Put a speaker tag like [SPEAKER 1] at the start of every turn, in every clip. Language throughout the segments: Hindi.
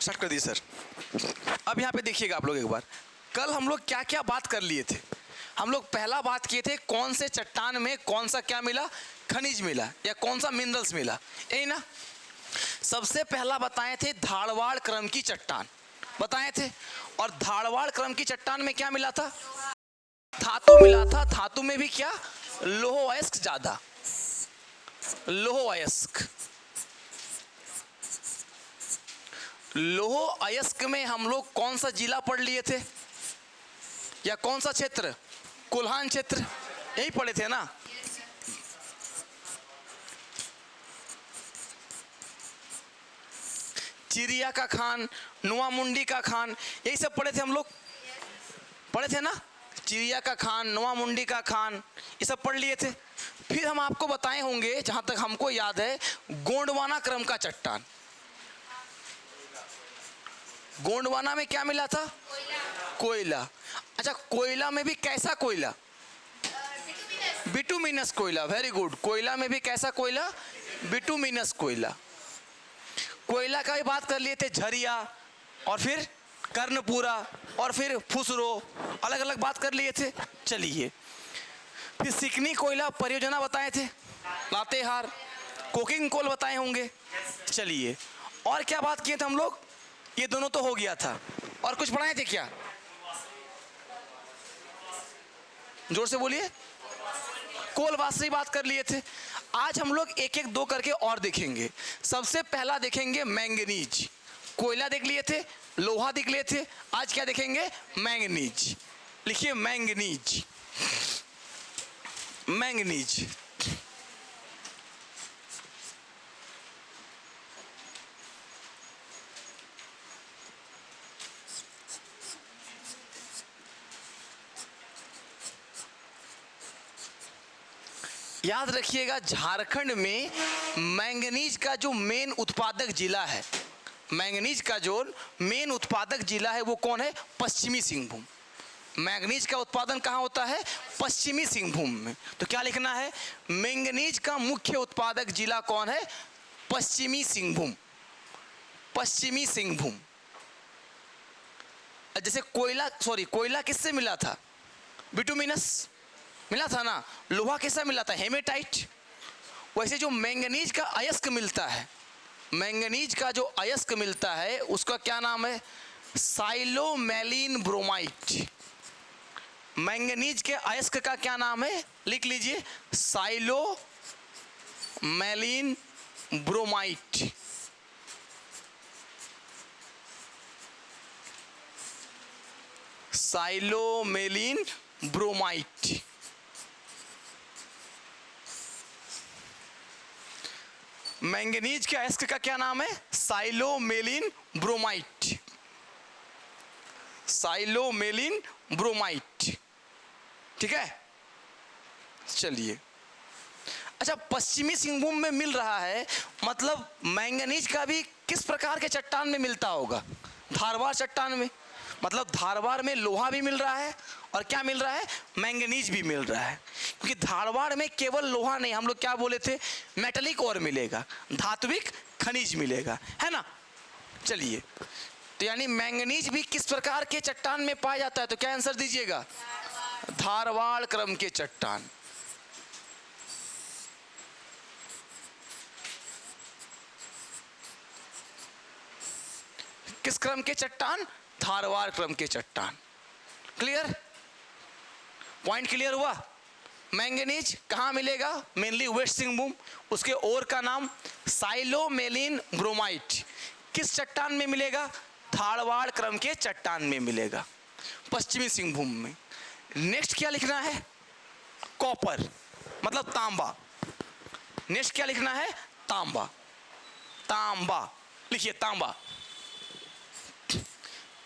[SPEAKER 1] स्टार्ट कर दिए सर। अब यहाँ पे देखिएगा आप लोग एक बार, कल हम लोग क्या क्या बात कर लिए थे। हम लोग पहला बात किए थे कौन से चट्टान में कौन सा क्या मिला, खनिज मिला या कौन सा मिनरल्स मिला, यही ना। सबसे पहला बताए थे धारवाड़ क्रम की चट्टान बताए थे, और धारवाड़ क्रम की चट्टान में क्या मिला था, धातु मिला था। धातु में भी क्या, लोह अयस्क ज्यादा, लोह अयस्क। लोह अयस्क में हम लोग कौन सा जिला पढ़ लिए थे या कौन सा क्षेत्र, कोल्हान क्षेत्र, यही पढ़े थे ना। चिरिया का खान, नोआमुंडी का खान, यही सब पढ़े थे हम लोग, पढ़े थे ना। चिरिया का खान, नोआमुंडी का खान, ये सब पढ़ लिए थे। फिर हम आपको बताए होंगे जहां तक हमको याद है, गोंडवाना क्रम का चट्टान। गोंडवाना में क्या मिला था, कोयला। अच्छा, कोयला में भी कैसा कोयला, बिटुमिनस कोयला, वेरी गुड। कोयला में भी कैसा कोयला, बिटुमिनस कोयला। कोयला का भी बात कर लिए थे, झरिया और फिर कर्णपुरा और फिर फुसरो, अलग अलग बात कर लिए थे। चलिए, फिर सिकनी कोयला परियोजना बताए थे, लातेहार, कोकिंग कोल बताए होंगे। चलिए, और क्या बात किए थे हम लोग, ये दोनों तो हो गया था, और कुछ पढ़ाए थे क्या, जोर से बोलिए। कोलवासरी बात कर लिए थे। आज हम लोग एक एक दो करके और देखेंगे। सबसे पहला देखेंगे मैंगनीज। कोयला देख लिए थे, लोहा देख लिए थे, आज क्या देखेंगे, मैंगनीज। लिखिए मैंगनीज, मैंगनीज। याद रखिएगा, झारखंड में मैंगनीज का जो मेन उत्पादक जिला है, मैंगनीज का जो मेन उत्पादक जिला है वो कौन है, पश्चिमी सिंहभूम। मैंगनीज का उत्पादन कहाँ होता है, पश्चिमी सिंहभूम में। तो क्या लिखना है, मैंगनीज का मुख्य उत्पादक जिला कौन है, पश्चिमी सिंहभूम, पश्चिमी सिंहभूम। जैसे कोयला, सॉरी, कोयला किससे मिला था, बिटुमिनस मिला था ना। लोहा कैसा मिला था, हेमेटाइट। वैसे जो मैंगनीज का अयस्क मिलता है, मैंगनीज का जो अयस्क मिलता है उसका क्या नाम है, साइलोमेलिन ब्रोमाइट। मैंगनीज के अयस्क का क्या नाम है, लिख लीजिए, साइलोमेलिन ब्रोमाइट। साइलोमेलिन ब्रोमाइट। मैंगनीज के अयस्क का क्या नाम है, साइलोमेलिन ब्रोमाइट, साइलोमेलिन ब्रोमाइट। ठीक है, चलिए। अच्छा, पश्चिमी सिंहभूम में मिल रहा है, मतलब मैंगनीज का भी किस प्रकार के चट्टान में मिलता होगा, धारवाड़ चट्टान में। मतलब धारवाड़ में लोहा भी मिल रहा है और क्या मिल रहा है, मैंगनीज भी मिल रहा है। क्योंकि धारवाड़ में केवल लोहा नहीं, हम लोग क्या बोले थे, मेटलिक और मिलेगा, धात्विक खनिज मिलेगा, है ना। चलिए, तो यानी मैंगनीज भी किस प्रकार के चट्टान में पाया जाता है, तो क्या आंसर दीजिएगा, धारवाड़ क्रम के चट्टान। किस क्रम के चट्टान, धारवाड़ क्रम के चट्टान। क्लियर, पॉइंट क्लियर हुआ। मैंगनीज कहाँ मिलेगा, मेनली वेस्ट सिंहभूम, उसके ओर का नाम साइलोमेलिन ब्रोमाइट। किस चट्टान में मिलेगा, धारवाड़ क्रम के चट्टान में मिलेगा, पश्चिमी सिंहभूम में। नेक्स्ट क्या लिखना है, कॉपर, मतलब तांबा। नेक्स्ट क्या लिखना है, तांबा, तांबा, लिखिए तांबा,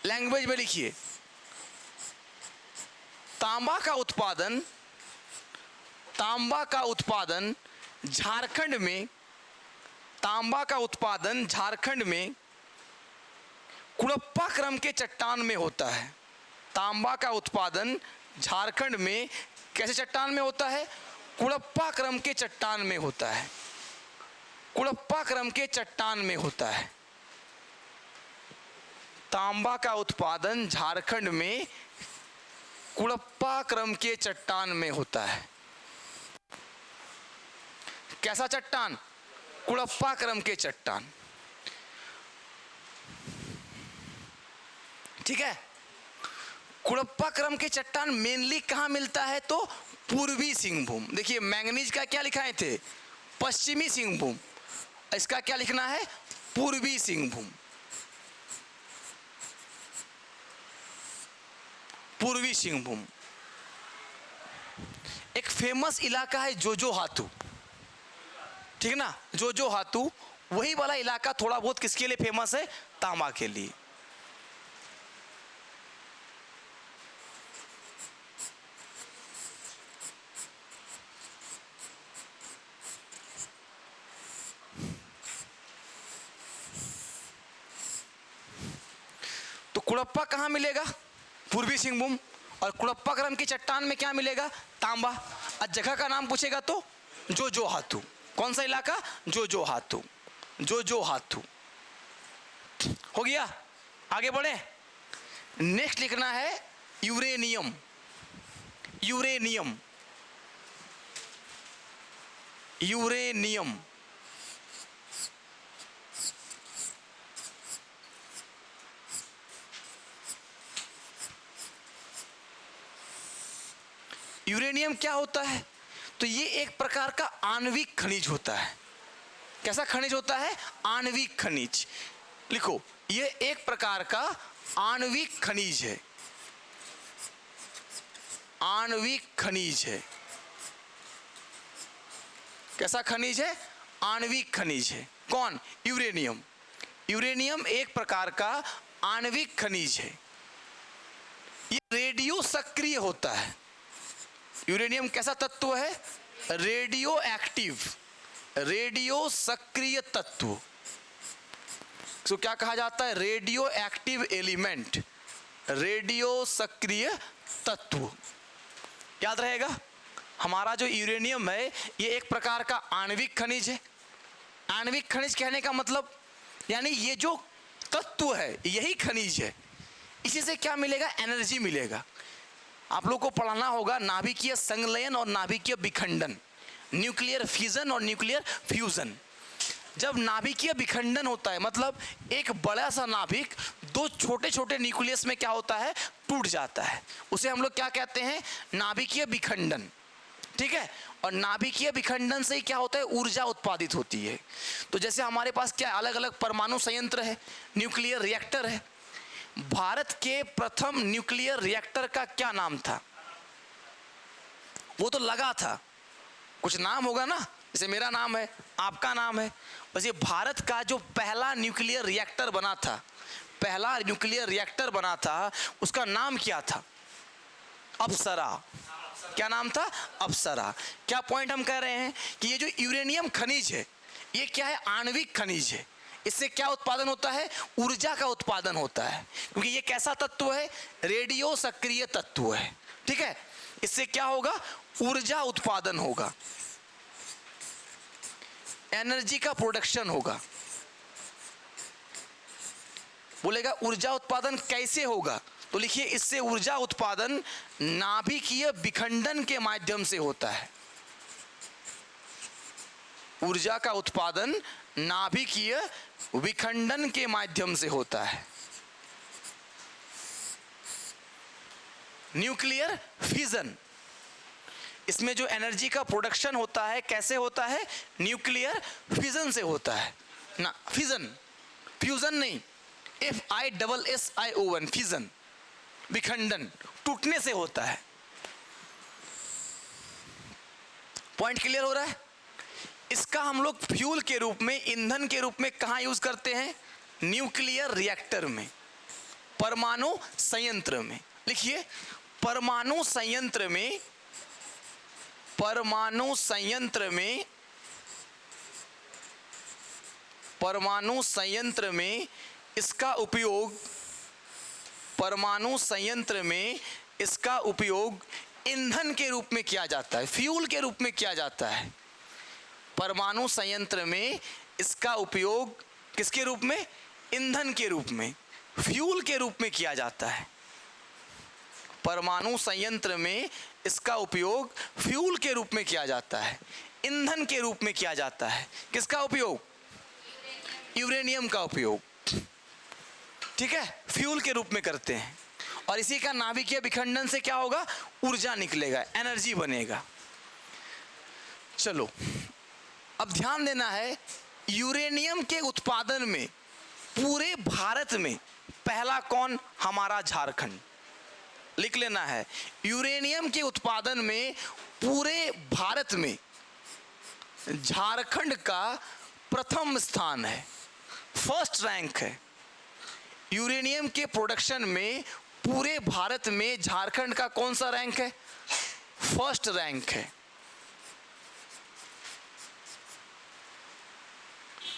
[SPEAKER 1] लैंग्वेज में लिखिए। तांबा का उत्पादन, तांबा का उत्पादन झारखंड में, तांबा का उत्पादन झारखंड में कुड़प्पा क्रम के चट्टान में होता है। तांबा का उत्पादन झारखंड में कैसे चट्टान में होता है, कुड़प्पा क्रम के चट्टान में होता है, कुड़प्पा क्रम के चट्टान में होता है। तांबा का उत्पादन झारखंड में कुड़प्पा क्रम के चट्टान में होता है। कैसा चट्टान? कुड़प्पा क्रम के चट्टान। ठीक है, कुड़प्पा क्रम के चट्टान मेनली कहां मिलता है? तो पूर्वी सिंहभूम। देखिए मैंगनीज का क्या लिखाए थे? पश्चिमी सिंहभूम। इसका क्या लिखना है? पूर्वी सिंहभूम। पूर्वी सिंहभूम। एक फेमस इलाका है जोजोहातू, ठीक ना? जोजोहातू, वही वाला इलाका थोड़ा बहुत किसके लिए फेमस है? तांबा के लिए। तो कुड़प्पा कहां मिलेगा? पूर्वी सिंहभूम। और कुड़प्पा क्रम की चट्टान में क्या मिलेगा? तांबा। और जगह का नाम पूछेगा तो जोजोहातू। कौन सा इलाका? जोजोहातू। जोजोहातू हो गया। आगे बढ़े। नेक्स्ट लिखना है यूरेनियम। यूरेनियम। यूरेनियम। यूरेनियम क्या होता है? तो ये एक प्रकार का आणविक खनिज होता है। कैसा खनिज होता है? आणविक खनिज। लिखो, ये एक प्रकार का आणविक खनिज है। आणविक खनिज है। कैसा खनिज है? आणविक खनिज है। कौन? यूरेनियम। यूरेनियम एक प्रकार का आणविक खनिज है। ये रेडियो सक्रिय होता है। यूरेनियम कैसा तत्व है? रेडियो एक्टिव, रेडियो सक्रिय तत्व। इसको क्या कहा जाता है? रेडियो एक्टिव एलिमेंट, रेडियो सक्रिय तत्व। याद रहेगा, हमारा जो यूरेनियम है ये एक प्रकार का आणविक खनिज है। आणविक खनिज कहने का मतलब यानी ये जो तत्व है यही खनिज है। इसी से क्या मिलेगा? एनर्जी मिलेगा। आप लोग को पढ़ाना होगा नाभिकीय संलयन और नाभिकीय विखंडन, न्यूक्लियर फिजन और न्यूक्लियर फ्यूजन। जब नाभिकीय विखंडन होता है मतलब एक बड़ा सा नाभिक दो छोटे छोटे न्यूक्लियस में क्या होता है? टूट जाता है। उसे हम लोग क्या कहते हैं? नाभिकीय विखंडन। ठीक है, और नाभिकीय विखंडन से ही क्या होता है? ऊर्जा उत्पादित होती है। तो जैसे हमारे पास क्या अलग अलग परमाणु संयंत्र है, न्यूक्लियर रिएक्टर है। भारत के प्रथम न्यूक्लियर रिएक्टर का क्या नाम था? वो तो लगा था, कुछ नाम होगा ना, जैसे मेरा नाम है, आपका नाम है। बस ये भारत का जो पहला न्यूक्लियर रिएक्टर बना था, पहला न्यूक्लियर रिएक्टर बना था, उसका नाम क्या था? अप्सरा। क्या नाम था? अप्सरा। क्या पॉइंट हम कह रहे हैं कि ये जो यूरेनियम खनिज है ये क्या है? आणविक खनिज है। इससे क्या उत्पादन होता है? ऊर्जा का उत्पादन होता है, क्योंकि ये कैसा तत्व है? रेडियो सक्रिय तत्व है। ठीक है, इससे क्या होगा? ऊर्जा उत्पादन होगा, एनर्जी का प्रोडक्शन होगा। बोलेगा ऊर्जा उत्पादन कैसे होगा? तो लिखिए, इससे ऊर्जा उत्पादन नाभिकीय विखंडन के माध्यम से होता है। ऊर्जा का उत्पादन नाभिकीय विखंडन के माध्यम से होता है। न्यूक्लियर फिजन, इसमें जो एनर्जी का प्रोडक्शन होता है कैसे होता है? न्यूक्लियर फिजन से होता है ना। फिजन, फ्यूजन नहीं, FISSION, फिजन, विखंडन, टूटने से होता है। पॉइंट क्लियर हो रहा है? इसका हम लोग फ्यूल के रूप में, ईंधन के रूप में कहाँ यूज करते हैं? न्यूक्लियर रिएक्टर में, परमाणु संयंत्र में। लिखिए, परमाणु संयंत्र में, परमाणु संयंत्र में, परमाणु संयंत्र में इसका उपयोग, परमाणु संयंत्र में इसका उपयोग ईंधन के रूप में किया जाता है, फ्यूल के रूप में किया जाता है। परमाणु संयंत्र में इसका उपयोग किसके रूप में? ईंधन के रूप में। फ्यूल के रूप में किया जाता है। परमाणु संयंत्र में इसका उपयोग फ्यूल के रूप में किया जाता है, ईंधन के रूप में किया जाता है। किसका उपयोग? यूरेनियम का उपयोग, ठीक है, फ्यूल के रूप में करते हैं। और इसी का नाभिकीय विखंडन से क्या होगा? ऊर्जा निकलेगा, एनर्जी बनेगा। चलो अब ध्यान देना है, यूरेनियम के उत्पादन में पूरे भारत में पहला कौन? हमारा झारखंड। लिख लेना है, यूरेनियम के उत्पादन में पूरे भारत में झारखंड का प्रथम स्थान है, फर्स्ट रैंक है। यूरेनियम के प्रोडक्शन में पूरे भारत में झारखंड का कौन सा रैंक है? फर्स्ट रैंक है,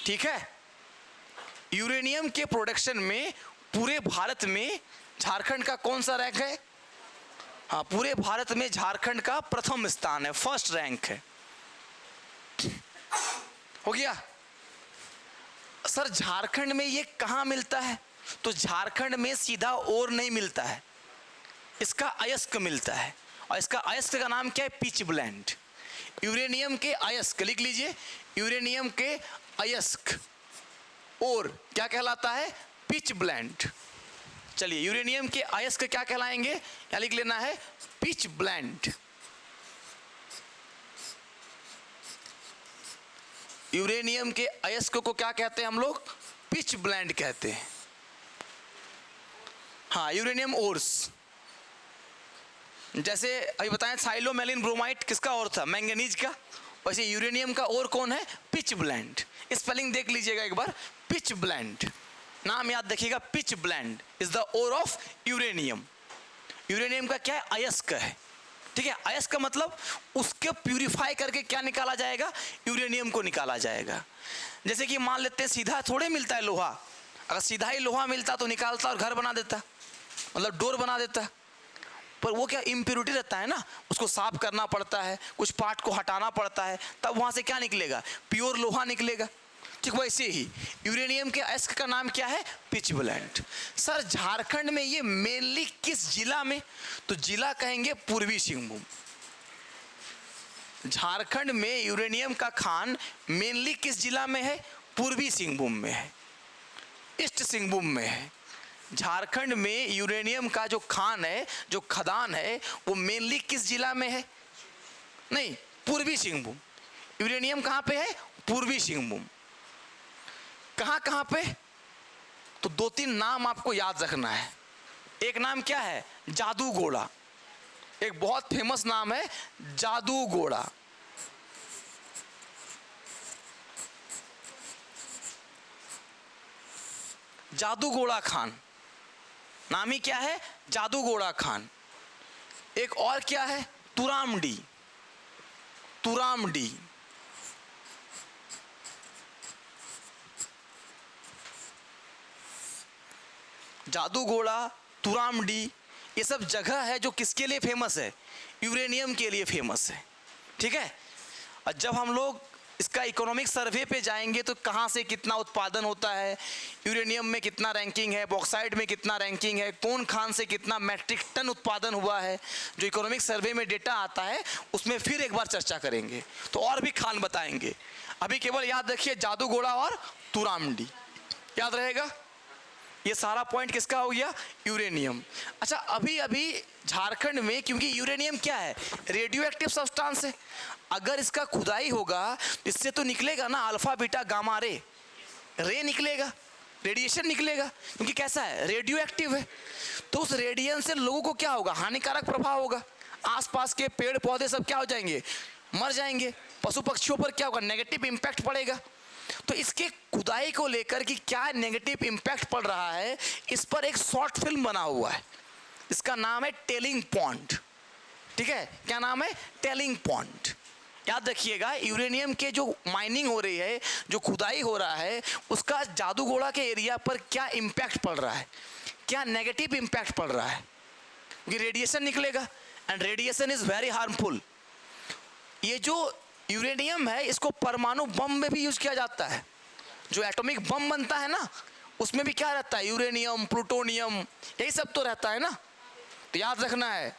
[SPEAKER 1] ठीक है। यूरेनियम के प्रोडक्शन में पूरे भारत में झारखंड का कौन सा रैंक है? हाँ, पूरे भारत में झारखंड का प्रथम स्थान है, फर्स्ट रैंक है। हो गया। सर झारखंड में ये कहाँ मिलता है? तो झारखंड में सीधा ओर नहीं मिलता है, इसका अयस्क मिलता है। और इसका अयस्क का नाम क्या है? Pitch blend. यूरेनियम के अयस्क लिख लीजिए, यूरेनियम के अयस्क और क्या कहलाता है? Pitch blend. चलिए, यूरेनियम के अयस्क क्या कहलाएंगे? या लिख लेना है पिच ब्लेंड। यूरेनियम के अयस्क को क्या कहते हैं हम लोग? पिच ब्लेंड कहते हैं। हाँ, यूरेनियम ओर्स, जैसे अभी बताएं साइलोमेलिन ब्रोमाइड किसका और था? मैंगनीज का। वैसे यूरेनियम का और कौन है? Pitch blend. स्पेलिंग देख लीजिएगा एक बार, पिच ब्लेंड, नाम याद रखिएगा, pitchblende is the ore of uranium. Uranium का क्या है? अयस्क है, ठीक है। अयस्क का मतलब उसके प्यूरिफाई करके क्या निकाला जाएगा? यूरेनियम को निकाला जाएगा। जैसे कि मान लेते हैं सीधा थोड़े मिलता है लोहा, अगर सीधा ही लोहा मिलता तो निकालता और घर बना देता, मतलब डोर बना देता। पर वो क्या इम्प्योरिटी रहता है ना, उसको साफ करना पड़ता है, कुछ पार्ट को हटाना पड़ता है, तब वहाँ से क्या निकलेगा? प्योर लोहा निकलेगा। ठीक वैसे ही यूरेनियम के अयस्क का नाम क्या है? Pitch blend. सर झारखंड में ये मेनली किस जिला में? तो जिला कहेंगे पूर्वी सिंहभूम। झारखंड में यूरेनियम का खान मेनली किस जिला में है? पूर्वी सिंहभूम में है, ईस्ट सिंहभूम में है। झारखंड में यूरेनियम का जो खान है, जो खदान है, वो मेनली किस जिला में है? नहीं, पूर्वी सिंहभूम। यूरेनियम कहाँ पे है? पूर्वी सिंहभूम। कहाँ कहाँ पे? तो दो तीन नाम आपको याद रखना है। एक नाम क्या है? जादूगोड़ा, एक बहुत फेमस नाम है जादूगोड़ा। जादूगोड़ा खान, नाम ही क्या है? जादूगोड़ा खान। एक और क्या है? तुरामडी। तुरामडी, जादूगोड़ा, तुरामडी, ये सब जगह है जो किसके लिए फेमस है? यूरेनियम के लिए फेमस है, ठीक है। और जब हम लोग इसका इकोनॉमिक सर्वे पे जाएंगे तो कहाँ से कितना उत्पादन होता है, यूरेनियम में कितना रैंकिंग है, बॉक्साइट में कितना रैंकिंग है, कौन खान से कितना मैट्रिक टन उत्पादन हुआ है, जो इकोनॉमिक सर्वे में डेटा आता है उसमें फिर एक बार चर्चा करेंगे, तो और भी खान बताएंगे। अभी केवल याद रखिए जादूगोड़ा और तुरामडी, याद रहेगा। ये सारा पॉइंट किसका हो गया? यूरेनियम। अच्छा, अभी अभी झारखंड में, क्योंकि यूरेनियम क्या है? रेडियो एक्टिव सब्सटेंस है। अगर इसका खुदाई होगा इससे तो निकलेगा ना अल्फा बीटा गामा रे, रे निकलेगा, रेडिएशन निकलेगा, क्योंकि कैसा है? रेडियो एक्टिव है। तो उस रेडिएशन से लोगों को क्या होगा? हानिकारक प्रभाव होगा। आसपास के पेड़ पौधे सब क्या हो जाएंगे? मर जाएंगे। पशु पक्षियों पर क्या होगा? नेगेटिव इम्पैक्ट पड़ेगा। तो इसके खुदाई को लेकर कि क्या नेगेटिव इम्पैक्ट पड़ रहा है, इस पर एक शॉर्ट फिल्म बना हुआ है। इसका नाम है टेलिंग पॉइंट, ठीक है। क्या नाम है? Telling point. याद रखिएगा, यूरेनियम के जो माइनिंग हो रही है, जो खुदाई हो रहा है, उसका जादूगोड़ा के एरिया पर क्या इम्पैक्ट पड़ रहा है, क्या नेगेटिव इम्पैक्ट पड़ रहा है, क्योंकि रेडिएशन निकलेगा and radiation is very harmful. ये जो यूरेनियम है इसको परमाणु बम में भी यूज किया जाता है। जो एटॉमिक बम बनता है ना, उसमें भी क्या रहता है, यूरेनियम, प्लूटोनियम, यही सब तो रहता है ना। तो याद रखना है,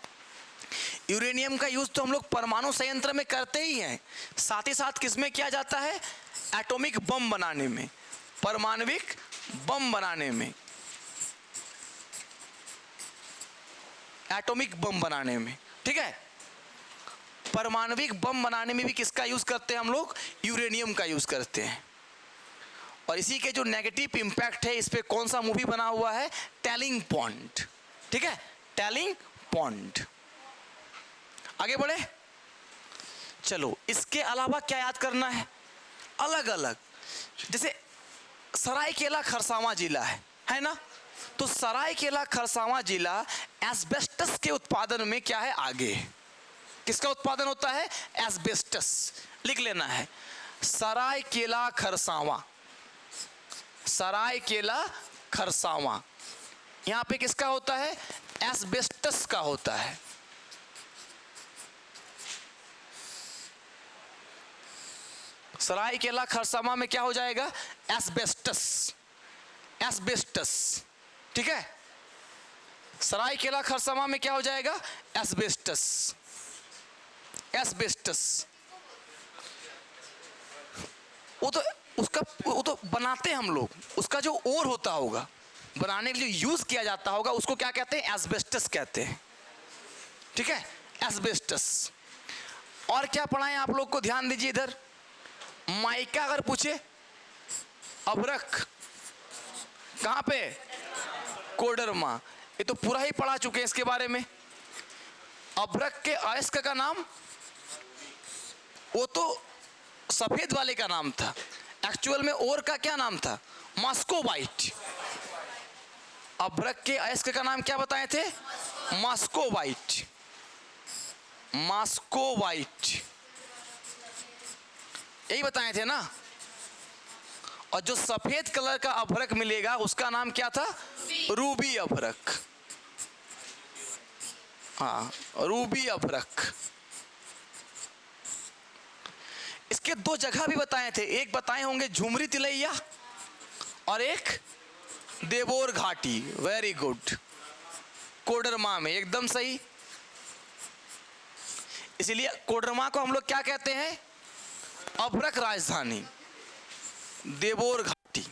[SPEAKER 1] यूरेनियम का यूज तो हम लोग परमाणु संयंत्र में करते ही हैं, साथ ही साथ किसमें किया जाता है, एटॉमिक बम बनाने में, परमाणविक बम बनाने में, एटॉमिक बम बनाने में, ठीक है। परमाणविक बम बनाने में भी किसका यूज करते हैं हम लोग, यूरेनियम का यूज करते हैं। और इसी के जो नेगेटिव इंपैक्ट है, इस पे कौन सा मूवी बना हुआ है, टेलिंग पॉइंट, ठीक है, टेलिंग पॉइंट। आगे बढ़े, चलो इसके अलावा क्या याद करना है, अलग अलग, जैसे सरायकेला खरसावां जिला है ना, तो सरायकेला खरसावां जिला एस्बेस्टस के उत्पादन में क्या है, आगे। किसका उत्पादन होता है, एस्बेस्टस, लिख लेना है, सरायकेला खरसावां, सरायकेला खरसावां, यहां पे किसका होता है, एस्बेस्टस का होता है। सरायकेला खरसावां में क्या हो जाएगा, एस्बेस्टस, एस्बेस्टस, ठीक है। सरायकेला खरसावां में क्या हो जाएगा, एस्बेस्टस, एस्बेस्टस। वो तो बनाते हैं हम लोग, उसका जो ओर होता होगा, बनाने के लिए यूज किया जाता होगा, उसको क्या कहते हैं, एस्बेस्टस कहते हैं, ठीक है, एस्बेस्टस। और क्या पढ़ाएं आप लोग को, ध्यान दीजिए इधर, माइका अगर पूछे, अभ्रक कहां पे, कोडरमा, ये तो पूरा ही पढ़ा चुके हैं इसके बारे में। अभ्रक के अयस्क का नाम, वो तो सफेद वाले का नाम था, एक्चुअल में ओर का क्या नाम था, मस्कोबाइट। अभ्रक के अयस्क का नाम क्या बताए थे, मस्कोबाइट, मस्कोबाइट, यही बताए थे ना। और जो सफेद कलर का अभ्रक मिलेगा उसका नाम क्या था, रूबी अभ्रक, हाँ, रूबी अभ्रक। इसके दो जगह भी बताए थे, एक बताए होंगे झुमरी तिलैया और एक देवोर घाटी, वेरी गुड, कोडरमा में, एकदम सही। इसलिए कोडरमा को हम लोग क्या कहते हैं, अभ्रक राजधानी, देवोर घाटी।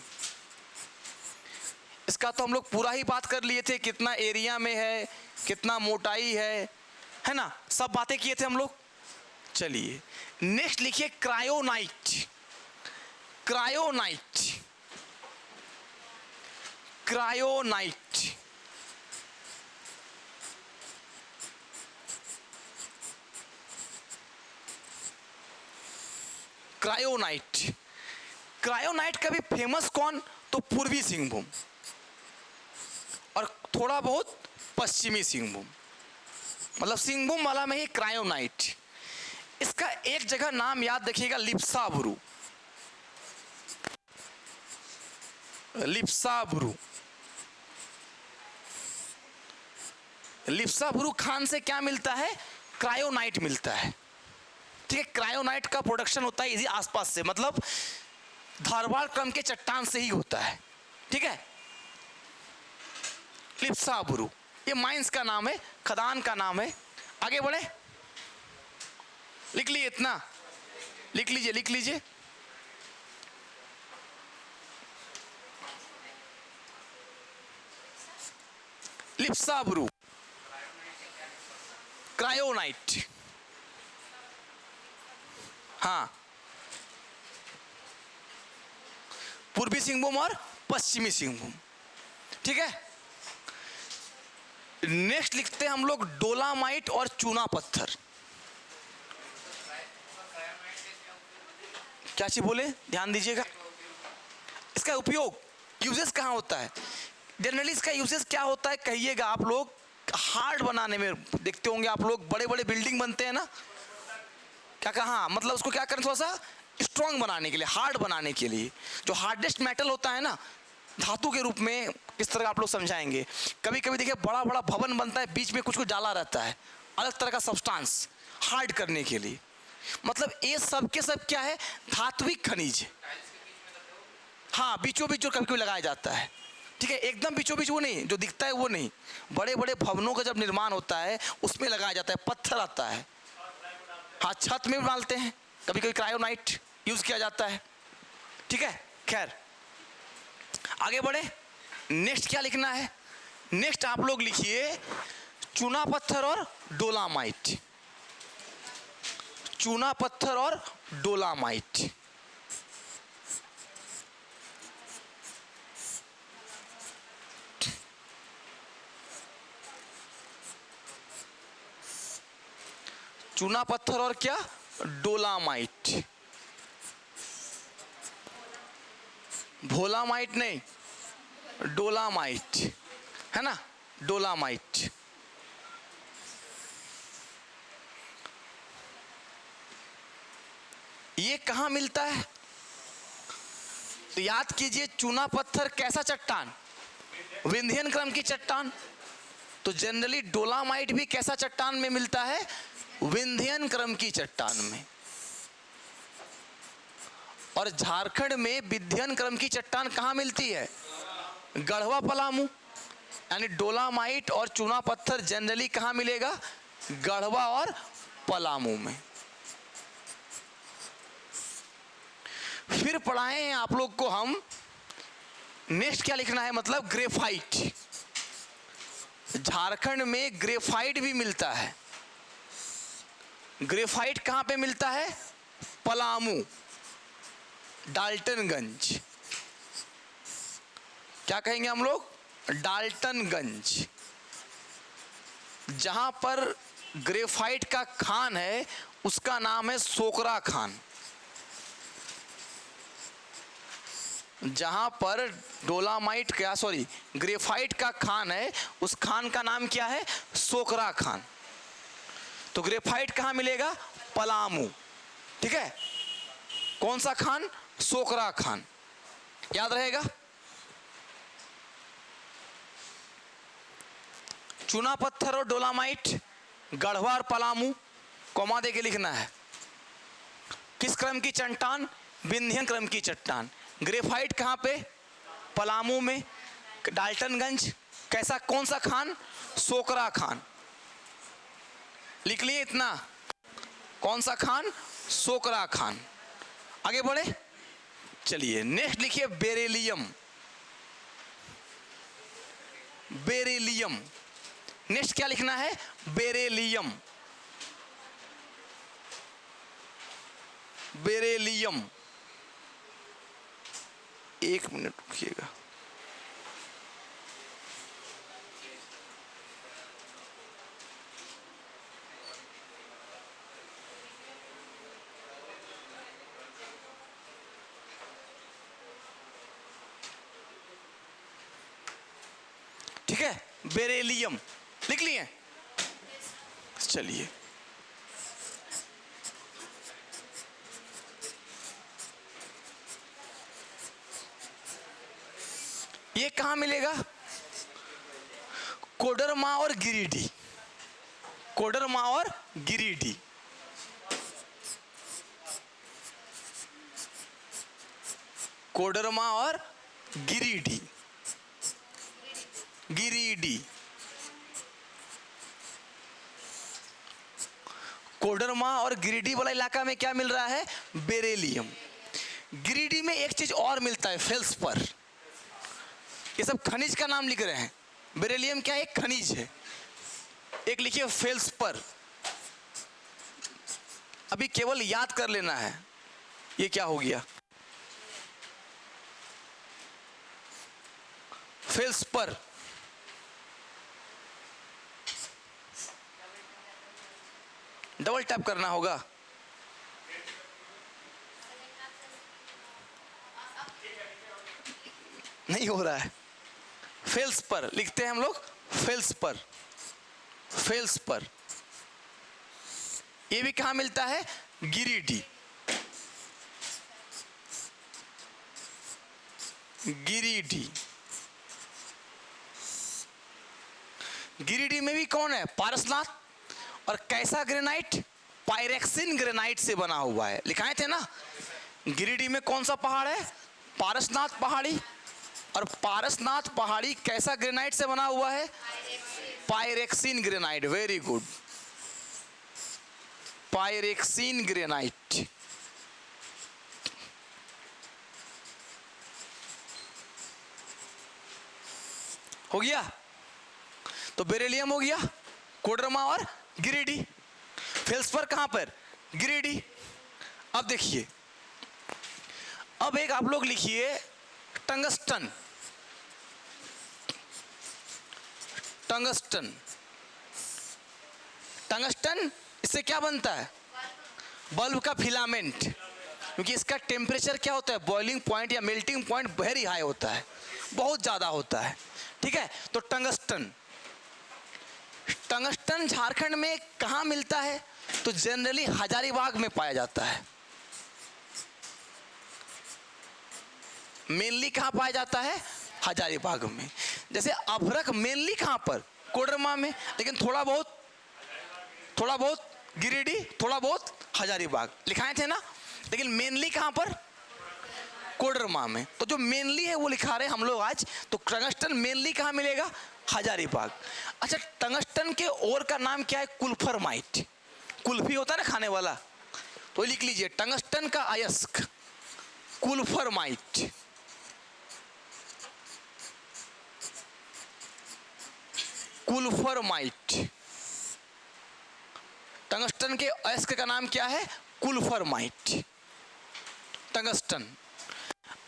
[SPEAKER 1] इसका तो हम लोग पूरा ही बात कर लिए थे, कितना एरिया में है, कितना मोटाई है ना, सब बातें किए थे हम लोग। चलिए नेक्स्ट लिखिए, क्रायोनाइट, क्रायोनाइट, क्रायोनाइट। क्रायोनाइट, क्रायोनाइट का भी फेमस कौन, तो पूर्वी सिंहभूम और थोड़ा बहुत पश्चिमी सिंहभूम, मतलब सिंहभूम वाला में ही क्रायोनाइट। इसका एक जगह नाम याद रखिएगा, लिप्साबुरु, लिप्साबुरु। लिप्साबुरु खान से क्या मिलता है, क्रायोनाइट मिलता है, ठीक है। क्रायोनाइट का प्रोडक्शन होता है इसी आसपास से, मतलब धारवाड़ क्रम के चट्टान से ही होता है, ठीक है। लिप्साबुरु ये माइंस का नाम है, खदान का नाम है। आगे बढ़े, लिख लीजिए, इतना लिख लीजिए, लिख लीजिए। लिप्साबुरु, क्रायोनाइट, हाँ, पूर्वी सिंहभूम और पश्चिमी सिंहभूम, ठीक है। नेक्स्ट लिखते हैं हम लोग डोलामाइट और चूना पत्थर। क्या चीज बोले, ध्यान दीजिएगा। इसका उपयोग, यूजेस कहाँ होता है, जनरली इसका यूजेस क्या होता है कहिएगा आप लोग, हार्ड बनाने में देखते होंगे आप लोग, बड़े बड़े बिल्डिंग बनते हैं ना, क्या कहा, मतलब उसको क्या करें, थोड़ा सा स्ट्रॉन्ग बनाने के लिए, हार्ड बनाने के लिए। जो हार्डेस्ट मेटल होता है ना, धातु के रूप में किस तरह आप लोग समझाएंगे। कभी कभी देखिए बड़ा बड़ा भवन बनता है, बीच में कुछ कुछ डाला रहता है, अलग तरह का सब्सटेंस हार्ड करने के लिए। मतलब ये सब के सब क्या है, धात्विक खनिज, हाँ बीचों बीच कभी कभी लगाया जाता है, ठीक है, एकदम बीचों बीच वो नहीं, जो दिखता है वो नहीं, बड़े बड़े भवनों का जब निर्माण होता है उसमें लगाया जाता है, पत्थर आता है। हाँ छत में भी डालते हैं, कभी कभी क्रायोनाइट यूज किया जाता है, ठीक है। खैर आगे बढ़े, नेक्स्ट क्या लिखना है? नेक्स्ट आप लोग लिखिए चूना पत्थर और डोलामाइट। चूना पत्थर और डोलामाइट। चूना पत्थर और क्या? डोलामाइट। भोलामाइट नहीं, डोलामाइट है ना, डोलामाइट। ये कहां मिलता है? तो याद कीजिए, चूना पत्थर कैसा चट्टान? विंध्यन क्रम की चट्टान। तो जनरली डोलामाइट भी कैसा चट्टान में मिलता है? विंध्यन क्रम की चट्टान में। और झारखंड में विंध्यन क्रम की चट्टान कहां मिलती है? गढ़वा पलामू। यानी डोलामाइट और चूना पत्थर जनरली कहां मिलेगा? गढ़वा और पलामू में। फिर पढ़ाए हैं आप लोग को हम, नेक्स्ट क्या लिखना है, मतलब ग्रेफाइट। झारखंड में ग्रेफाइट भी मिलता है। ग्रेफाइट कहां पे मिलता है? पलामू, डाल्टनगंज। क्या कहेंगे हम लोग? डाल्टनगंज। जहां पर ग्रेफाइट का खान है उसका नाम है सोकरा खान। जहां पर डोलामाइट का, सॉरी, ग्रेफाइट का खान है उस खान का नाम क्या है? सोकरा खान। तो ग्रेफाइट कहां मिलेगा? पलामू, ठीक है। कौन सा खान? सोकरा खान। याद रहेगा। चूना पत्थर और डोलामाइट, गढ़वा और पलामू, कौमा दे के लिखना है। किस क्रम की चट्टान? विंध्यन क्रम की चट्टान। ग्रेफाइट कहां पे? पलामू में, डाल्टनगंज। कैसा, कौन सा खान? सोकरा खान। लिख लिए इतना? कौन सा खान? सोकरा खान। आगे बढ़े, चलिए नेक्स्ट लिखिए बेरेलियम। बेरेलियम। नेक्स्ट क्या लिखना है? बेरेलियम। बेरेलियम। एक मिनट रुकिएगा। ठीक है, बेरेलियम लिख लिए। चलिए ये कहां मिलेगा? कोडरमा और गिरिडीह। कोडरमा और गिरिडीह। कोडरमा और गिरिडीह। गिरिडीह। कोडरमा और गिरिडीह वाला इलाका में क्या मिल रहा है? बेरेलियम। गिरिडीह में एक चीज और मिलता है, फेल्सपर। ये सब खनिज का नाम लिख रहे हैं। बेरेलियम क्या है? एक खनिज है। एक लिखिए फेल्सपर। अभी केवल याद कर लेना है ये क्या हो गया। फेल्सपर। डबल टैप करना होगा। नहीं हो रहा है। फेल्सपर लिखते हैं हम लोग, फेल्सपर। फेल्सपर ये भी कहां मिलता है? गिरिडीह। गिरिडीह। गिरिडीह में भी कौन है? पारसनाथ। और कैसा ग्रेनाइट? पायरेक्सिन ग्रेनाइट से बना हुआ है। लिखाए थे ना। गिरिडीह में कौन सा पहाड़ है? पारसनाथ पहाड़ी। और पारसनाथ पहाड़ी कैसा ग्रेनाइट से बना हुआ है? Pyroxene granite. Very good, pyroxene granite. हो गया। तो बेरिलियम हो गया, कोडरमा और गिरिडीह। फेल्सपर कहां पर? गिरिडीह। अब देखिए, अब एक आप लोग लिखिए टंगस्टन। टंगस्टन, टंगस्टन इससे क्या बनता है? बल्ब का फिलामेंट। क्योंकि इसका टेम्परेचर क्या होता है? बॉइलिंग पॉइंट या मेल्टिंग पॉइंट वेरी हाई होता है, बहुत ज़्यादा होता है। ठीक है, तो टंगस्टन, टंगस्टन झारखंड में कहाँ मिलता है? तो जनरली हजारीबाग में पाया जाता है। मेनली कहाँ पाया जाता है? हजारीबाग में। जैसे अभ्रक मेनली कहाँ पर? कोडरमा में, लेकिन थोड़ा बहुत गिरिडीह, थोड़ा बहुत हजारीबाग लिखाए थे ना, लेकिन मेनली कहाँ पर? कोडरमा में। तो जो मेनली है वो लिखा रहे हम लोग आज। तो टंगस्टन मेनली कहाँ मिलेगा? हजारीबाग। अच्छा, टंगस्टन के और का नाम क्या है? कुल्फरमाइट। कुल्फी होता है ना खाने वाला, तो लिख लीजिए टंगस्टन का अयस्क कुल्फरमाइट। कुल्फरमाइट, टंगस्टन के अयस्क का नाम क्या है? कुल्फरमाइट, टंगस्टन।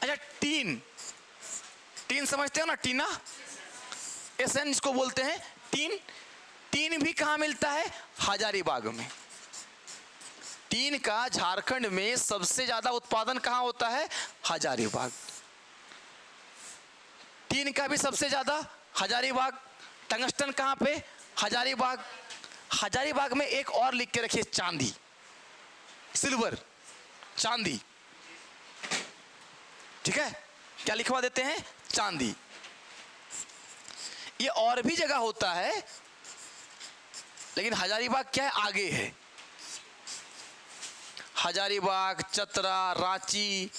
[SPEAKER 1] अच्छा, टीन, टीन समझते हो ना? टीना, एसएन जिसको बोलते हैं टीन। टीन भी कहाँ मिलता है? हजारीबाग में। टीन का झारखंड में सबसे ज्यादा उत्पादन कहाँ होता है? हजारीबाग। टीन का भी सबसे ज्यादा हजारीबाग। टंगस्टन कहाँ पे? हजारीबाग। हजारीबाग में एक और लिख के रखिए, चांदी, सिल्वर, चांदी। ठीक है, क्या लिखवा देते हैं? चांदी। ये और भी जगह होता है, लेकिन हजारीबाग क्या है? आगे है। हजारीबाग, चतरा, रांची,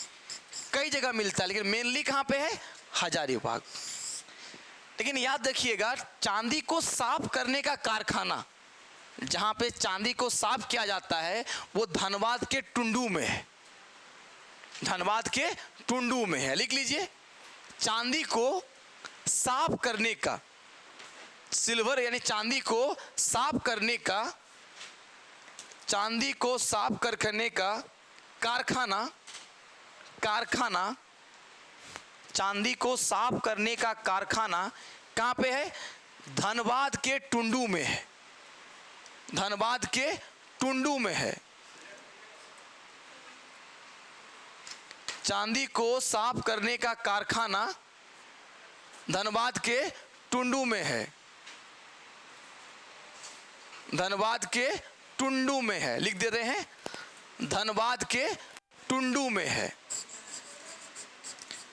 [SPEAKER 1] कई जगह मिलता है, लेकिन मेनली कहां पे है? हजारीबाग। लेकिन याद रखिएगा, चांदी को साफ करने का कारखाना, जहां पे चांदी को साफ किया जाता है, वो धनबाद के टुंडू में है। धनबाद के टुंडू में है, लिख लीजिए। चांदी को साफ करने का, सिल्वर यानी चांदी को साफ करने का, चांदी को साफ करने का कारखाना, चांदी को साफ करने का कारखाना कहां पे है? धनबाद के टुंडू में है। धनबाद के टुंडू में है। चांदी को साफ करने का कारखाना धनबाद के टुंडू में है। धनबाद के टुंडू में है, लिख दे रहे हैं, धनबाद के टुंडू में है।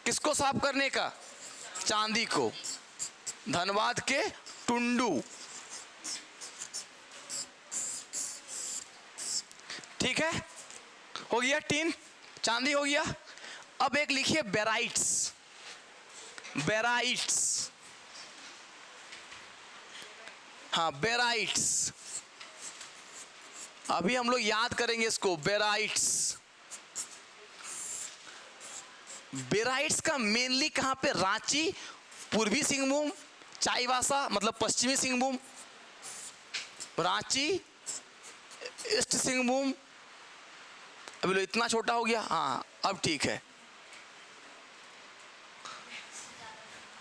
[SPEAKER 1] किसको साफ करने का? चांदी को। धनबाद के टुंडू। ठीक है, हो गया टीन, चांदी हो गया। अब एक लिखिए बेराइट्स। बेराइट्स, हाँ बेराइट्स, अभी हम लोग याद करेंगे इसको। बेराइट्स, बेराइट्स का मेनली कहां पे? रांची, पूर्वी सिंहभूम, चाईबासा मतलब पश्चिमी सिंहभूम, रांची, ईस्ट सिंहभूम। अभी लो इतना छोटा हो गया, हाँ अब ठीक है,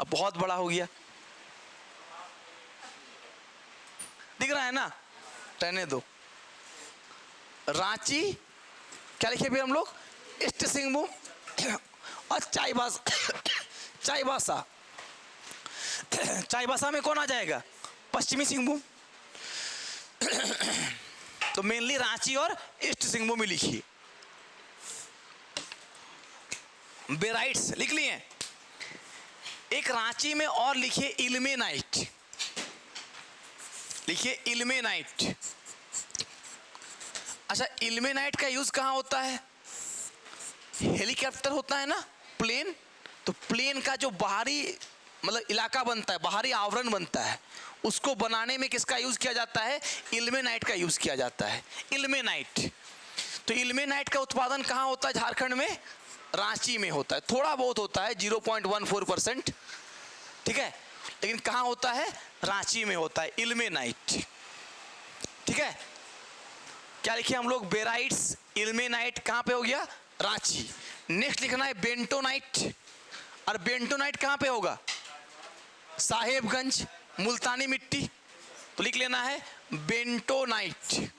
[SPEAKER 1] अब बहुत बड़ा हो गया, दिख रहा है ना? रहने दो। रांची, क्या लिखे भी हम लोग? ईस्ट सिंहभूम। और चाईबासा, चाईबासा, चाईबासा में कौन आ जाएगा? पश्चिमी सिंहभूम। तो मेनली रांची और ईस्ट सिंहभूम में लिखिए। बेराइट्स लिख लिए। एक रांची में और लिखिए इल्मेनाइट। लिखिए इल्मेनाइट। अच्छा, इल्मेनाइट का यूज कहां होता है? हेलीकॉप्टर होता है ना, प्लेन, तो प्लेन का जो बाहरी मतलब इलाका बनता है, बाहरी आवरण बनता है, उसको बनाने में किसका यूज किया जाता है? इल्मेनाइट का यूज किया जाता है, इल्मेनाइट। तो इल्मेनाइट का उत्पादन कहाँ होता है? झारखंड में, रांची में होता है। थोड़ा बहुत होता है 0.14%, ठीक है, लेकिन कहाँ होता है? रांची में होता है इल्मेनाइट, ठीक है। क्या लिखे हम लोग? बेराइट्स, इल्मेनाइट कहाँ पे हो गया? रांची। नेक्स्ट लिखना है बेंटोनाइट, और बेंटोनाइट कहाँ पे होगा? साहेबगंज, मुल्तानी मिट्टी। तो लिख लेना है बेंटोनाइट।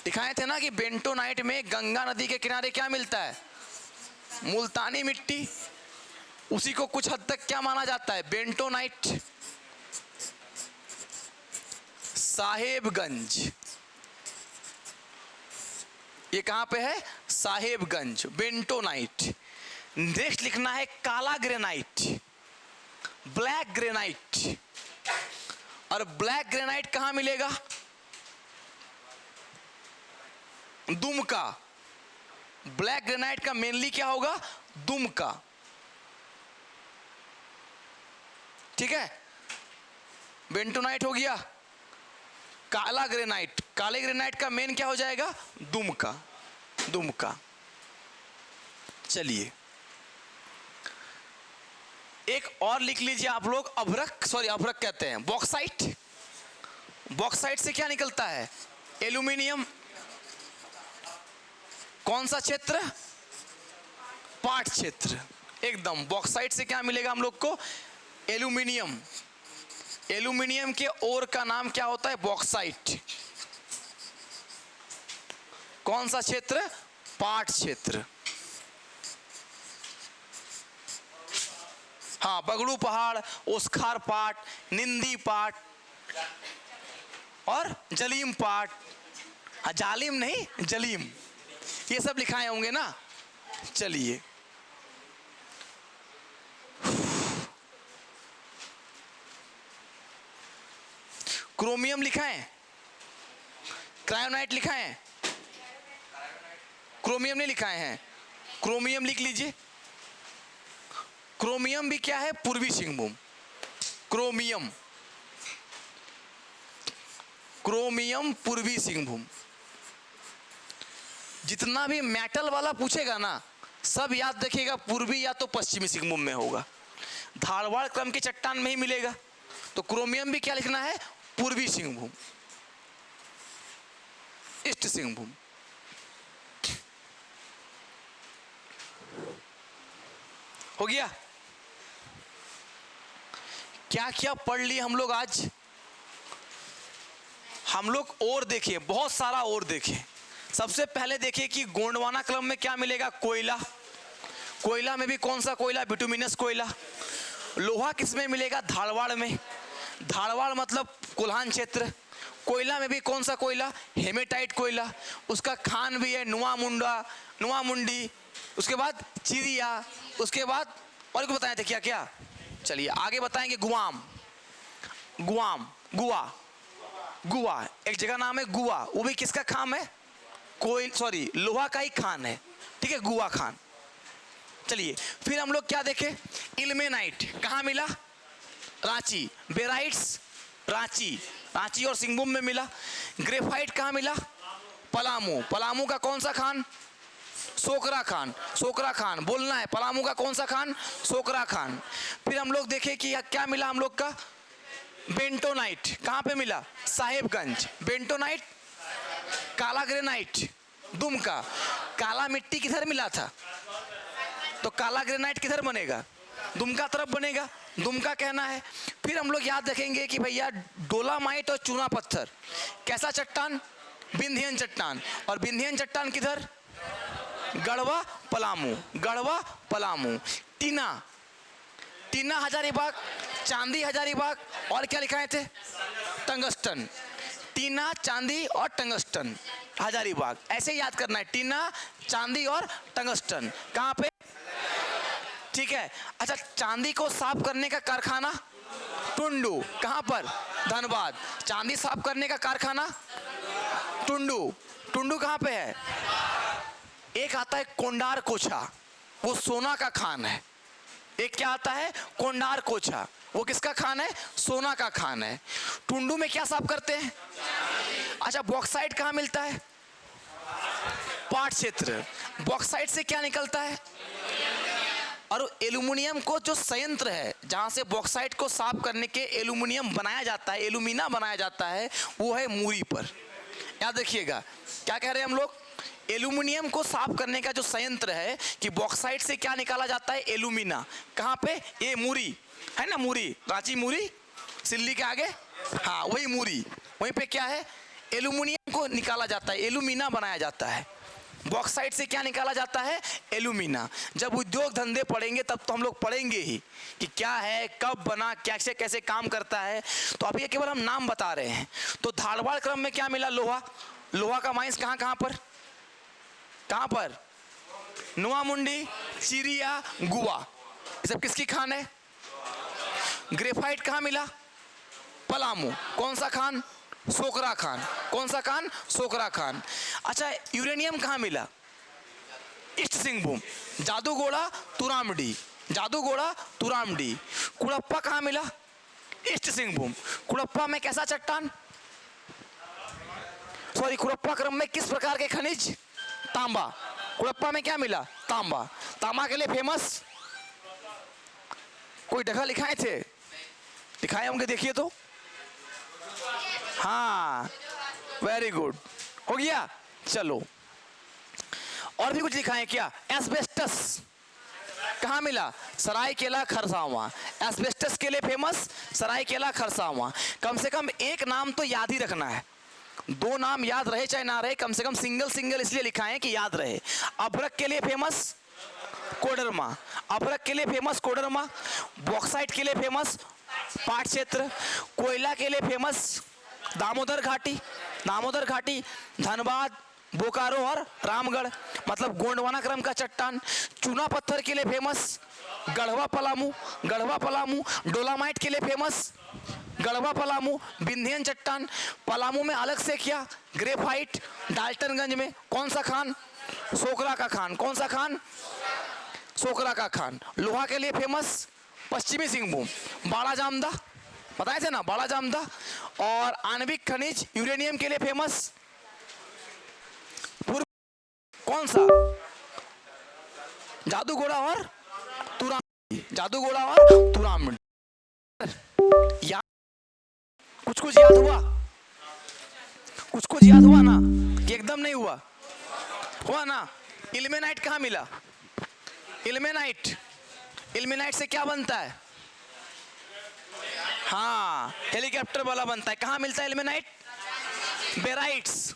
[SPEAKER 1] दिखाए थे ना कि बेंटोनाइट में गंगा नदी के किनारे क्या मिलता है? मुल्तानी मिट्टी। उसी को कुछ हद तक क्या माना जाता है? बेंटोनाइट। साहेबगंज, ये कहां पे है? साहेबगंज, बेंटोनाइट। नेक्स्ट लिखना है काला ग्रेनाइट, ब्लैक ग्रेनाइट। और ब्लैक ग्रेनाइट कहां मिलेगा? दुमका। ब्लैक ग्रेनाइट का मेनली क्या होगा? दुमका, ठीक है। बेंटोनाइट हो गया। काला ग्रेनाइट, काले ग्रेनाइट का मेन क्या हो जाएगा? दुमका, दुमका। चलिए एक और लिख लीजिए आप लोग, अभ्रक, सॉरी अभ्रक कहते हैं, बॉक्साइट। बॉक्साइट से क्या निकलता है? एल्यूमिनियम। कौन सा क्षेत्र? पाट क्षेत्र, एकदम। बॉक्साइट से क्या मिलेगा हम लोग को? एल्यूमिनियम। एल्यूमिनियम के ओर का नाम क्या होता है? बॉक्साइट। कौन सा क्षेत्र? पाट क्षेत्र। हाँ, बगड़ू पहाड़, ओस्खार पाट, निंदी पाट और जलीम पाट। हाँ, जालिम नहीं, जलीम, ये सब लिखाए होंगे ना। चलिए क्रोमियम लिखा है, क्रायोनाइट लिखा है, क्रोमियम नहीं लिखाए हैं। क्रोमियम लिख लीजिए। क्रोमियम भी क्या है? पूर्वी सिंहभूम। क्रोमियम, क्रोमियम पूर्वी सिंहभूम। जितना भी मेटल वाला पूछेगा ना, सब याद रखिएगा पूर्वी या तो पश्चिमी सिंहभूम में होगा। धारवाड़ क्रम के चट्टान में ही मिलेगा। तो क्रोमियम भी क्या लिखना है? पूर्वी सिंहभूम, ईस्ट सिंहभूम। हो गया? क्या क्या पढ़ लिए हम लोग आज? हम लोग और देखिए, बहुत सारा और देखिए। सबसे पहले देखिए कि गोंडवाना क्रम में क्या मिलेगा? कोयला। कोयला में भी कौन सा कोयला? बिटुमिनस कोयला। लोहा किसमें मिलेगा? धारवाड़ में। धारवाड़ मतलब कोल्हान क्षेत्र। कोयला में भी कौन सा कोयला? हेमेटाइट कोयला। उसका खान भी है नुआ मुंडा, नुआ मुंडी, उसके बाद चिरिया, उसके बाद और को बताए थे क्या क्या? चलिए आगे बताएंगे। गुआम, गुआम, गुआ, गुआ एक जगह नाम है गुआ, वो भी किसका खान है? कोई सॉरी लोहा का ही खान है, ठीक है, गुआ खान। चलिए फिर हम लोग क्या देखे? इल्मेनाइट कहाँ मिला? रांची। बेराइट्स रांची, रांची और सिंहभूम में मिला। ग्रेफाइट कहाँ मिला? पलामू। पलामू का कौन सा खान? सोकरा खान। सोकरा खान बोलना है। पलामू का कौन सा खान? सोकरा खान। फिर हम लोग देखे कि क्या मिला हम लोग का? बेंटोनाइट कहाँ पे मिला? साहेबगंज। बेंटोनाइट, काला ग्रेनाइट दुमका। काला मिट्टी किधर मिला था? तो काला ग्रेनाइट किधर बनेगा? दुमका तरफ बनेगा, दुमका कहना है। फिर हम लोग याद रखेंगे कि भैया डोलामाइट और चूना पत्थर कैसा चट्टान? विंध्यन चट्टान। और विंध्यन चट्टान किधर? गढ़वा पलामू, गढ़वा पलामू। टीना, टीना हजारीबाग, चांदी हजारीबाग, और क्या लिखाए थे? टंगस्टन। टीना, चांदी और टंगस्टन हजारीबाग, ऐसे याद करना है। टीना, चांदी और टंगस्टन कहाँ पे? ठीक है। अच्छा, चांदी को साफ करने का कारखाना टुंडू, कहाँ पर? धनबाद। चांदी साफ करने का कारखाना टुंडू, टुंडू कहाँ पे है? एक आता है कोंडार कोछा, वो सोना का खान है। एक क्या आता है, कोंडार कोचा, वो किसका खान है, सोना का खान है। टुंडू में क्या साफ करते हैं? अच्छा, बॉक्साइट कहाँ मिलता है? पाट क्षेत्र। बॉक्साइट से क्या निकलता है? और एल्यूमिनियम को जो संयंत्र है जहां से बॉक्साइट को साफ करने के एल्यूमिनियम बनाया जाता है, एल्यूमिना बनाया जाता है, वो है मूरी पर। याद रखिएगा, क्या कह रहे हैं हम लोग? एल्यूमिनियम को साफ करने का जो संयंत्र है कि बॉक्साइट से क्या निकाला जाता है, एल्यूमिना। कहाँ पे? ये मूरी है ना, मूरी, रांची मूरी, सिल्ली के आगे, हाँ वही मूरी। वहीं पे क्या है, एल्यूमिनियम को निकाला जाता है, एल्यूमिना बनाया जाता है। बॉक्साइट से क्या निकाला जाता है, एल्यूमिना। जब उद्योग धंधे पढ़ेंगे तब तो हम लोग पढ़ेंगे ही कि क्या है, कब बना, कैसे कैसे काम करता है। तो अभी केवल हम नाम बता रहे हैं। तो धारवाड़ क्रम में क्या मिला, लोहा। लोहा का माइंस कहाँ कहाँ पर, कहाँ पर? नुआ मुंडी, चिरिया, गुआ, ये सब किसकी खान है? ग्रेफाइट कहाँ मिला? पलामू। कौन सा खान? सोकरा खान। कौन सा खान? सोकरा खान। अच्छा, यूरेनियम कहाँ मिला? ईस्ट सिंहभूम, जादूगोड़ा, तुरामडी, जादूगोड़ा, तुरामडी। कुड़प्पा कहाँ मिला? ईस्ट सिंहभूम। कुड़प्पा में कैसा चट्टान, सॉरी, कुड़प्पा क्रम में किस प्रकार के खनिज? तांबा। कुड़प्पा में क्या मिला? तांबा। तांबा के लिए फेमस कोई जगह लिखाए थे? दिखाए होंगे, देखिए तो। हाँ, वेरी गुड, हो गया। चलो, और भी कुछ दिखाएं क्या? एस्बेस्टस कहाँ मिला? सरायकेला खरसावां। एस्बेस्टस के लिए फेमस सरायकेला खरसावां। कम से कम एक नाम तो याद ही रखना है, दो नाम याद रहे चाहे ना रहे, कम से कम सिंगल सिंगल इसलिए लिखाएं कि याद रहे। अभ्रक के लिए फेमस कोडरमा, अभ्रक के लिए फेमस कोडरमा। बॉक्साइट के लिए फेमस पाट क्षेत्र। कोयला के लिए फेमस दामोदर घाटी, दामोदर घाटी, धनबाद, बोकारो और रामगढ़, मतलब गोंडवाना क्रम का चट्टान। चूना पत्थर के लिए फेमस गढ़वा पलामू, गढ़वा पलामू। डोलामाइट के लिए फेमस गढ़वा पलामू। विंध्यन चट्टान। पलामू में अलग से क्या? ग्रेफाइट। डाल्टनगंज में कौन सा खान? सोकरा का खान। कौन सा खान? सोकरा का खान। लोहा के लिए फेमस पश्चिमी सिंहभूम, बाड़ा जामदा, बताए थे ना, बाड़ा जामदा। और आणविक खनिज यूरेनियम के लिए फेमस पूर्व, कौन सा? जादूगोड़ा और तुरामडी, जादूगोड़ा और तुरामडी। याद, कुछ कुछ याद हुआ? कुछ कुछ याद हुआ ना कि एकदम नहीं हुआ? हुआ ना? इल्मेनाइट कहाँ मिला? इल्मेनाइट, इल्मेनाइट से क्या बनता है? हाँ, हेलीकॉप्टर वाला बनता है। कहाँ मिलता है इल्मेनाइट? बेराइट्स।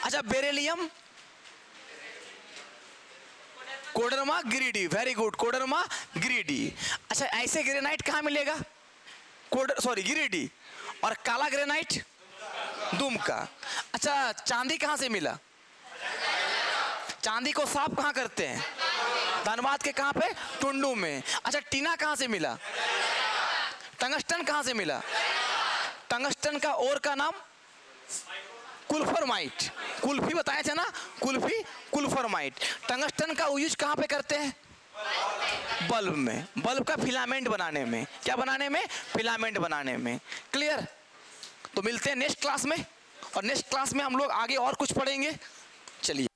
[SPEAKER 1] अच्छा, beryllium Koderma Giridih, very good, Koderma Giridih. अच्छा, ऐसे ग्रेनाइट कहाँ मिलेगा? सॉरी, गिरिडीह। और काला ग्रेनाइट दुमका। अच्छा, चांदी कहाँ से मिला? चांदी को साफ कहाँ करते हैं? धनबाद के कहाँ पे? टुंडू में। अच्छा, टीना कहाँ से मिला? टंगस्टन कहाँ से मिला? टंगस्टन का और का नाम कुल्फरमाइट। कुल्फी बताए थे ना, कुल्फी, कुल्फरमाइट। टंगस्टन का यूज कहाँ पे करते हैं? बल्ब में, बल्ब का फिलामेंट बनाने में। क्या बनाने में? फिलामेंट बनाने में। क्लियर? तो मिलते हैं नेक्स्ट क्लास में, और नेक्स्ट क्लास में हम लोग आगे और कुछ पढ़ेंगे। चलिए।